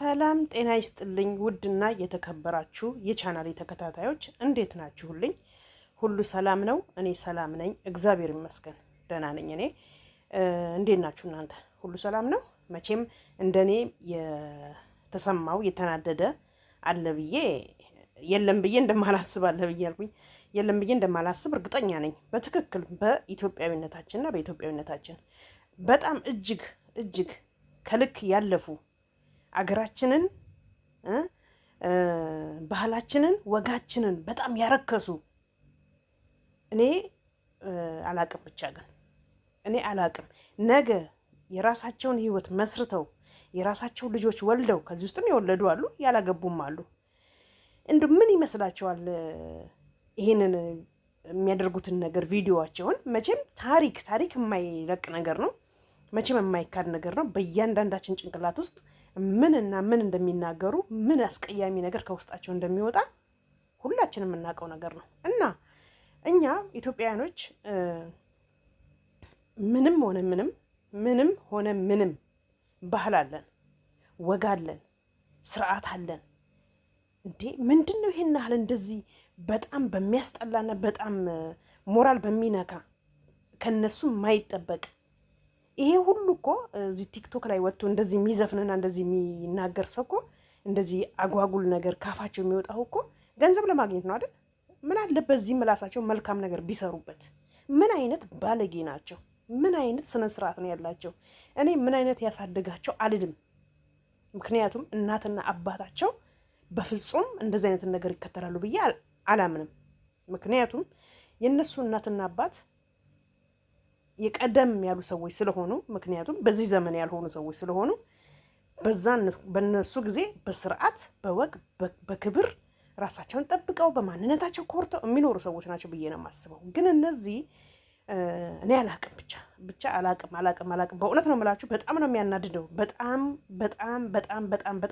ሰላም ጤና ይስጥልኝ ውድና የተከበራችሁ የቻናሌ ተከታታዮች እንዴት ናችሁልኝ? ሁሉ ሰላም ነው? እኔ ሰላም ነኝ፣ እግዚአብሔር ይመስገን ደህና ነኝ። እኔ እንዴት ናችሁ እናንተ? ሁሉ ሰላም ነው? መቼም እንደኔ የተሰማው የተናደደ አለ ብዬ የለም ብዬ እንደማላስብ አለ ብዬ አልኩኝ። የለም ብዬ እንደማላስብ እርግጠኛ ነኝ። በትክክል በኢትዮጵያዊነታችንና በኢትዮጵያዊነታችን በጣም እጅግ ከልክ ያለፉ አገራችንን ባህላችንን ወጋችንን በጣም ያረከሱ እኔ አላቅም። ብቻ ግን እኔ አላቅም። ነገ የራሳቸውን ህይወት መስርተው የራሳቸው ልጆች ወልደው ከዚህ ውስጥም የወለዱ አሉ፣ ያላገቡም አሉ። እንዱ ምን ይመስላችኋል? ይሄንን የሚያደርጉትን ነገር ቪዲዮዋቸውን መቼም ታሪክ የማይለቅ ነገር ነው። መቼም የማይካድ ነገር ነው። በእያንዳንዳችን ጭንቅላት ውስጥ ምንና ምን እንደሚናገሩ ምን አስቀያሚ ነገር ከውስጣቸው እንደሚወጣ ሁላችንም የምናውቀው ነገር ነው። እና እኛ ኢትዮጵያውያኖች ምንም ሆነ ምንም ባህል አለን፣ ወግ አለን፣ ስርዓት አለን። እንዴ ምንድነው ይሄን ያህል እንደዚህ በጣም በሚያስጠላና በጣም ሞራል በሚነካ ከነሱ የማይጠበቅ ይሄ ሁሉ እኮ እዚህ ቲክቶክ ላይ ወጥቶ እንደዚህ የሚዘፍንና እንደዚህ የሚናገር ሰው እኮ እንደዚህ አጓጉል ነገር ካፋቸው የሚወጣው እኮ ገንዘብ ለማግኘት ነው አይደል? ምን አለበት በዚህ ምላሳቸው መልካም ነገር ቢሰሩበት? ምን አይነት ባለጌ ናቸው? ምን አይነት ስነ ስርዓት ነው ያላቸው? እኔ ምን አይነት ያሳደጋቸው አልልም። ምክንያቱም እናትና አባታቸው በፍጹም እንደዚህ አይነት ነገር ይከተላሉ ብዬ አላምንም። ምክንያቱም የነሱ እናትና አባት የቀደም ያሉ ሰዎች ስለሆኑ፣ ምክንያቱም በዚህ ዘመን ያልሆኑ ሰዎች ስለሆኑ በነሱ ጊዜ በስርዓት በወግ በክብር ራሳቸውን ጠብቀው በማንነታቸው ኮርተው የሚኖሩ ሰዎች ናቸው ብዬ ነው የማስበው። ግን እነዚህ እኔ አላቅም፣ ብቻ አላቅም። በእውነት ነው የምላችሁ። በጣም ነው የሚያናድደው። በጣም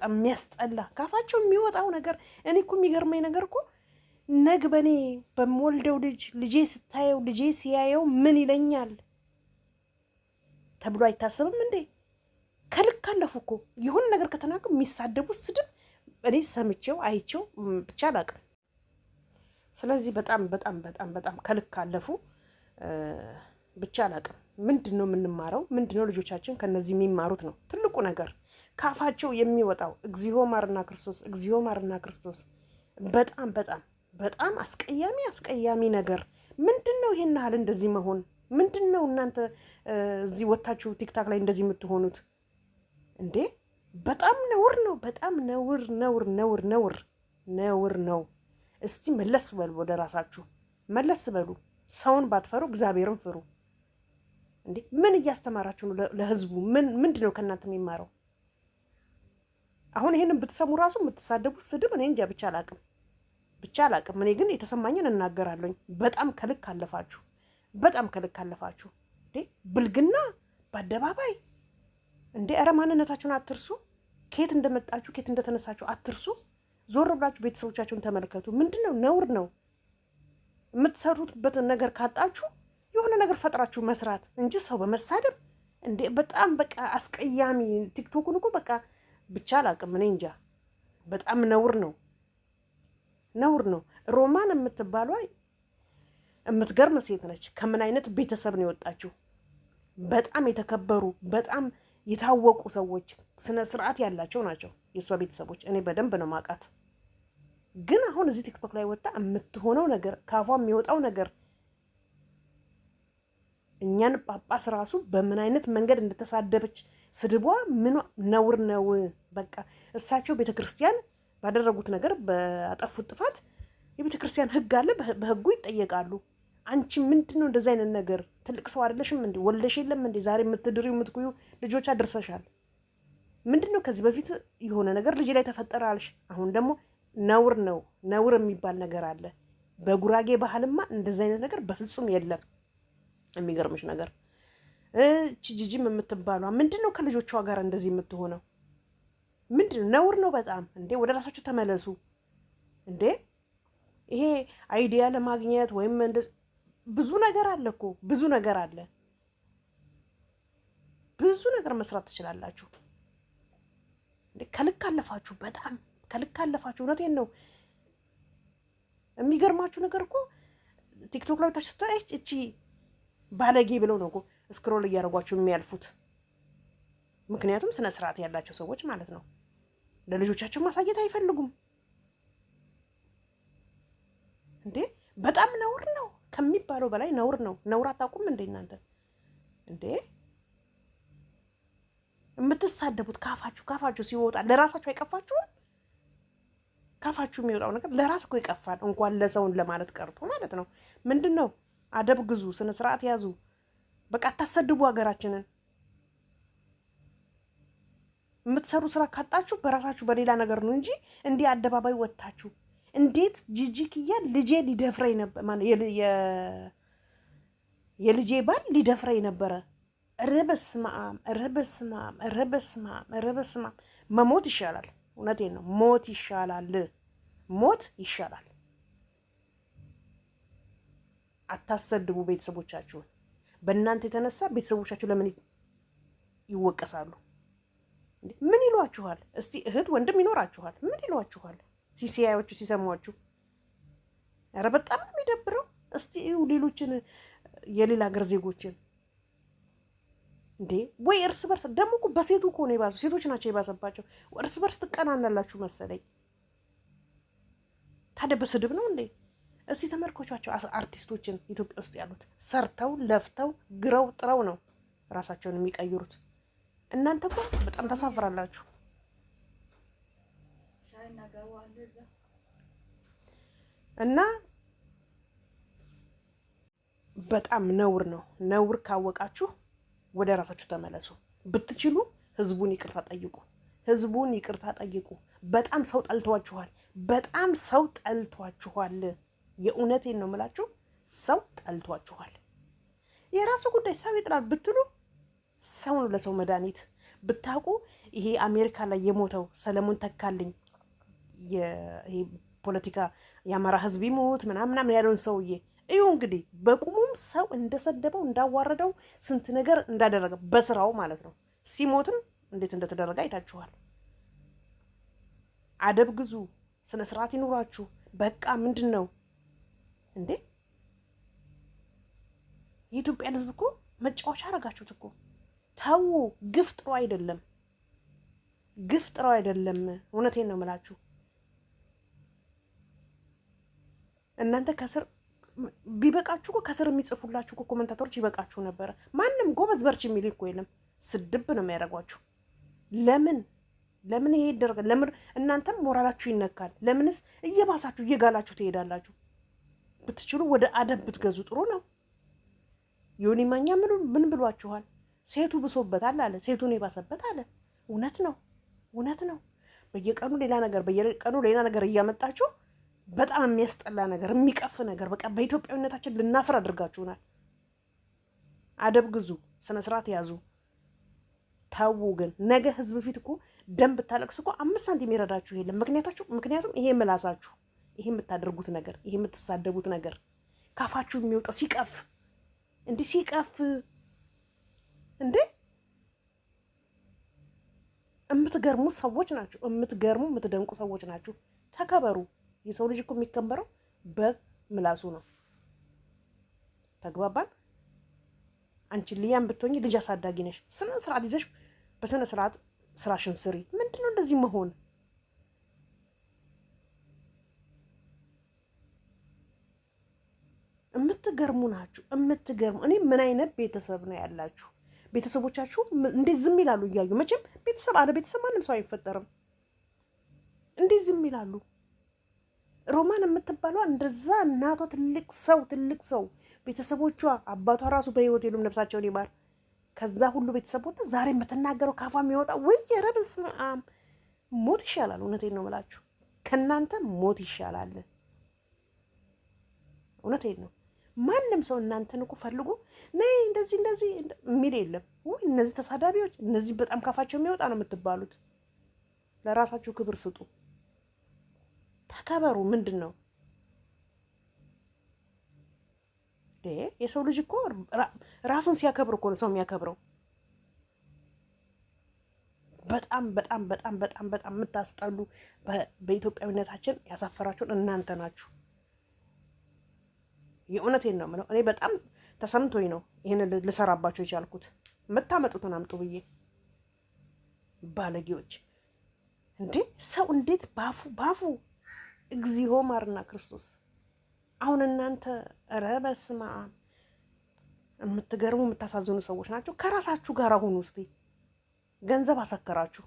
የሚያስጠላ ካፋቸው የሚወጣው ነገር። እኔ እኮ የሚገርመኝ ነገር እኮ ነግበኔ በምወልደው ልጄ ስታየው ልጄ ሲያየው ምን ይለኛል ተብሎ አይታሰብም እንዴ? ከልክ አለፉ እኮ። የሆነ ነገር ከተናገሩ የሚሳደቡት ስድብ እኔ ሰምቼው አይቼው ብቻ አላቅም። ስለዚህ በጣም ከልክ አለፉ። ብቻ አላቅም። ምንድነው የምንማረው? ምንድነው ልጆቻችን ከነዚህ የሚማሩት ነው ትልቁ ነገር። ካፋቸው የሚወጣው እግዚኦ ማርና ክርስቶስ፣ እግዚኦ ማርና ክርስቶስ። በጣም አስቀያሚ ነገር። ምንድነው ይሄን ያህል እንደዚህ መሆን? ምንድነው እናንተ እዚህ ወታችሁ ቲክታክ ላይ እንደዚህ የምትሆኑት እንዴ? በጣም ነውር ነው። በጣም ነውር ነው። እስቲ መለስ በሉ፣ ወደ ራሳችሁ መለስ በሉ። ሰውን ባትፈሩ እግዚአብሔርን ፍሩ። እንዴ ምን እያስተማራችሁ ነው ለህዝቡ? ምንድነው ከእናንተ የሚማረው? አሁን ይሄንን ብትሰሙ ራሱ የምትሳደቡት ስድብ እኔ እንጃ። ብቻ አላቅም። እኔ ግን የተሰማኝን እናገራለሁኝ። በጣም ከልክ አለፋችሁ። እንዴ ብልግና በአደባባይ እንዴ! ኧረ ማንነታችሁን አትርሱ። ከየት እንደመጣችሁ ከየት እንደተነሳችሁ አትርሱ። ዞር ብላችሁ ቤተሰቦቻችሁን ተመልከቱ። ምንድነው? ነውር ነው። የምትሰሩበት ነገር ካጣችሁ የሆነ ነገር ፈጥራችሁ መስራት እንጂ ሰው በመሳደብ እንዴ! በጣም አስቀያሚ። ቲክቶኩን እኮ ብቻ አላቅም። እኔ እንጃ። በጣም ነውር ነው። ሮማን የምትባሏ የምትገርም ሴት ነች። ከምን አይነት ቤተሰብ ነው የወጣችው? በጣም የተከበሩ በጣም የታወቁ ሰዎች፣ ስነ ስርዓት ያላቸው ናቸው የእሷ ቤተሰቦች። እኔ በደንብ ነው ማውቃት። ግን አሁን እዚህ ቲክቶክ ላይ ወጣ የምትሆነው ነገር፣ ካፏ የሚወጣው ነገር እኛን ጳጳስ ራሱ በምን አይነት መንገድ እንደተሳደበች ስድቧ ምን ነውር ነው። እሳቸው ቤተክርስቲያን ባደረጉት ነገር ባጠፉት ጥፋት የቤተክርስቲያን ሕግ አለ፣ በሕጉ ይጠየቃሉ። አንቺ ምንድነው እንደዚህ አይነት ነገር? ትልቅ ሰው አይደለሽም እንዴ? ወልደሽ የለም እንዴ? ዛሬ የምትድሪው የምትኩዩ ልጆች አድርሰሻል። ምንድነው ከዚህ በፊት የሆነ ነገር ልጅ ላይ ተፈጠረ አልሽ። አሁን ደግሞ ነውር የሚባል ነገር አለ። በጉራጌ ባህልማ እንደዚህ አይነት ነገር በፍጹም የለም። የሚገርምሽ ነገር ጂጂም የምትባሏ ምንድነው ከልጆቿ ጋር እንደዚህ የምትሆነው? ምንድነው? ነውር ነው በጣም። እንዴ ወደ ራሳችሁ ተመለሱ እንዴ! ይሄ አይዲያ ለማግኘት ወይም ብዙ ነገር አለ እኮ፣ ብዙ ነገር መስራት ትችላላችሁ። ከልክ አለፋችሁ፣ በጣም ከልክ አለፋችሁ። እውነቴን ነው። የሚገርማችሁ ነገር እኮ ቲክቶክ ላይ ታሽቷ እቺ ባለጌ ብለው ነው እኮ ስክሮል እያደረጓችሁ የሚያልፉት። ምክንያቱም ስነ ስርዓት ያላቸው ሰዎች ማለት ነው ለልጆቻቸው ማሳየት አይፈልጉም እንዴ። በጣም ነውር ነው ከሚባለው በላይ ነውር ነው። ነውር አታውቁም እንዴ እናንተ እንዴ? የምትሳደቡት ካፋችሁ ሲወጣ ለራሳችሁ አይቀፋችሁም? ካፋችሁ የሚወጣው ነገር ለራስ እኮ ይቀፋል፣ እንኳን ለሰውን ለማለት ቀርቶ ማለት ነው። ምንድን ነው? አደብ ግዙ፣ ስነ ስርዓት ያዙ። በቃ አታሰድቡ ሀገራችንን። የምትሰሩ ስራ ካጣችሁ በራሳችሁ በሌላ ነገር ነው እንጂ እንዲህ አደባባይ ወጥታችሁ እንዴት ጂጂክያ ልጄ ሊደፍረኝ ነበር ማለት የልጄ ባል ሊደፍረኝ ነበረ። ረበስማም መሞት ይሻላል። እውነቴን ነው። ሞት ይሻላል። ሞት ይሻላል። አታሰድቡ ቤተሰቦቻችሁን። በእናንተ የተነሳ ቤተሰቦቻችሁ ለምን ይወቀሳሉ? ምን ይሏችኋል? እስቲ እህት ወንድም ይኖራችኋል። ምን ይሏችኋል? ሲሲያዮቹ ሲሰሟችሁ፣ ኧረ በጣም ነው የሚደብረው። እስቲ ሌሎችን የሌላ ሀገር ዜጎችን እንዴ ወይ እርስ በርስ ደግሞ እኮ በሴቱ እኮ ነው የባሱ። ሴቶች ናቸው የባሰባቸው። እርስ በርስ ትቀናናላችሁ መሰለኝ። ታዲያ በስድብ ነው እንዴ? እስቲ ተመልከቷቸው አርቲስቶችን ኢትዮጵያ ውስጥ ያሉት ሰርተው ለፍተው ግረው ጥረው ነው ራሳቸውን የሚቀይሩት። እናንተ እኮ በጣም ታሳፍራላችሁ። እና በጣም ነውር ነው። ነውር ካወቃችሁ ወደ ራሳችሁ ተመለሱ። ብትችሉ ህዝቡን ይቅርታ ጠይቁ። ህዝቡን ይቅርታ ጠይቁ። በጣም ሰው ጠልቷችኋል። በጣም ሰው ጠልቷችኋል። የእውነቴን ነው የምላችሁ። ሰው ጠልቷችኋል። የራሱ ጉዳይ ሰው ይጥላል ብትሉ ሰው ነው ለሰው መድኃኒት። ብታውቁ ይሄ አሜሪካ ላይ የሞተው ሰለሞን ተካልኝ ይሄ ፖለቲካ የአማራ ህዝብ ይሞት ምናምን ያለውን ሰውዬ እዩ እንግዲህ በቁሙም ሰው እንደሰደበው እንዳዋረደው ስንት ነገር እንዳደረገ በስራው ማለት ነው። ሲሞትም እንዴት እንደተደረገ አይታችኋል። አደብ ግዙ፣ ስነ ስርዓት ይኑራችሁ። በቃ ምንድን ነው እንዴ? የኢትዮጵያን ህዝብ እኮ መጫወቻ አረጋችሁት እኮ። ተው፣ ግፍ ጥሩ አይደለም። ግፍ ጥሩ አይደለም። እውነቴን ነው የምላችሁ። እናንተ ከስር ቢበቃችሁ እኮ ከስር የሚጽፉላችሁ እኮ ኮመንታተሮች ይበቃችሁ ነበረ። ማንም ጎበዝ በርች የሚል እኮ የለም። ስድብ ነው የሚያደርጓችሁ። ለምን ይሄ ይደረጋል? ለምን እናንተም ሞራላችሁ ይነካል? ለምንስ እየባሳችሁ እየጋላችሁ ትሄዳላችሁ? ብትችሉ ወደ አደብ ብትገዙ ጥሩ ነው። ዮኒ ማኛ ምን ብሏችኋል? ሴቱ ብሶበታል አለ። ሴቱን የባሰበት አለ። እውነት ነው። በየቀኑ ሌላ ነገር እያመጣችሁ በጣም የሚያስጠላ ነገር፣ የሚቀፍ ነገር፣ በቃ በኢትዮጵያዊነታችን ልናፍር አድርጋችሁናል። አደብ ግዙ፣ ስነ ስርዓት ያዙ። ታው ግን ነገ ህዝብ ፊት እኮ ደም ብታለቅስ እኮ 5 ሳንቲም ይረዳችሁ የለም። ምክንያቱም ይሄ ምላሳችሁ፣ ይሄ የምታደርጉት ነገር፣ ይሄ የምትሳደቡት ነገር ካፋችሁ የሚወጣው ሲቀፍ እንዴ የምትገርሙ ሰዎች ናችሁ። የምትደንቁ ሰዎች ናችሁ። ተከበሩ። የሰው ልጅ እኮ የሚከበረው በምላሱ ነው። ተግባባን? አንቺ ልያም ብትሆኚ ልጅ አሳዳጊ ነሽ። ስነ ስርዓት ይዘሽ በስነ ስርዓት ስራሽን ስሪ። ምንድነው እንደዚህ መሆን? የምትገርሙ ናችሁ። እኔ ምን አይነት ቤተሰብ ነው ያላችሁ? ቤተሰቦቻችሁ እንዴት ዝም ይላሉ እያዩ? መቼም ቤተሰብ አለ ቤተሰብ ማንም ሰው አይፈጠርም። እንዴት ዝም ይላሉ? ሮማን የምትባለው እንደዛ እናቷ ትልቅ ሰው ቤተሰቦቿ አባቷ ራሱ በህይወት የሉም፣ ነፍሳቸውን ይማር። ከዛ ሁሉ ቤተሰብ ወጣ ዛሬ የምትናገረው ካፋ የሚወጣ ወይ ረብስ ሞት ይሻላል። እውነቴን ነው የምላችሁ፣ ከእናንተ ሞት ይሻላል። እውነቴን ነው። ማንም ሰው እናንተን እኮ ፈልጉ ነይ እንደዚህ የሚል የለም። ወይ እነዚህ ተሳዳቢዎች፣ እነዚህ በጣም ካፋቸው የሚወጣ ነው የምትባሉት። ለራሳችሁ ክብር ስጡ፣ ተከበሩ። ምንድን ነው የሰው ልጅ እኮ ራሱን ሲያከብር እኮ ነው ሰው የሚያከብረው። በጣም በጣም በጣም በጣም በጣም የምታስጠሉ በኢትዮጵያዊነታችን ያሳፈራችሁን እናንተ ናችሁ። የእውነቴን ነው የምለው። እኔ በጣም ተሰምቶኝ ነው ይህን ልሰራባቸው የቻልኩት። የምታመጡትን አምጡ ብዬ። ባለጌዎች እንዴ! ሰው እንዴት ባፉ እግዚኦ ማርና ክርስቶስ። አሁን እናንተ ኧረ በስመ አብ የምትገርሙ የምታሳዝኑ ሰዎች ናቸው። ከራሳችሁ ጋር አሁኑ እስቲ ገንዘብ አሰከራችሁ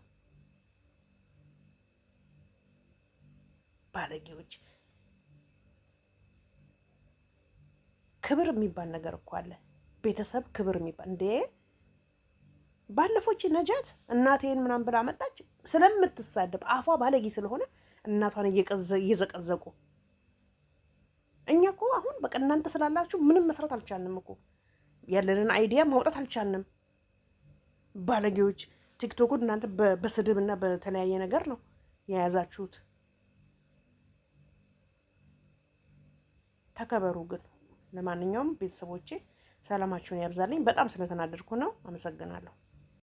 ባለጌዎች። ክብር የሚባል ነገር እኮ አለ። ቤተሰብ ክብር የሚባል እንዴ! ባለፎች ነጃት እናቴን ምናምን ብላ መጣች ስለምትሳደብ አፏ ባለጌ ስለሆነ እናቷን እየዘቀዘቁ። እኛ እኮ አሁን በቃ እናንተ ስላላችሁ ምንም መስራት አልቻልንም እኮ ያለንን አይዲያ ማውጣት አልቻልንም። ባለጌዎች ቲክቶኩን እናንተ በስድብ እና በተለያየ ነገር ነው የያዛችሁት። ተከበሩ ግን። ለማንኛውም ቤተሰቦቼ ሰላማችሁን ያብዛልኝ። በጣም ስለተናደድኩ ነው። አመሰግናለሁ።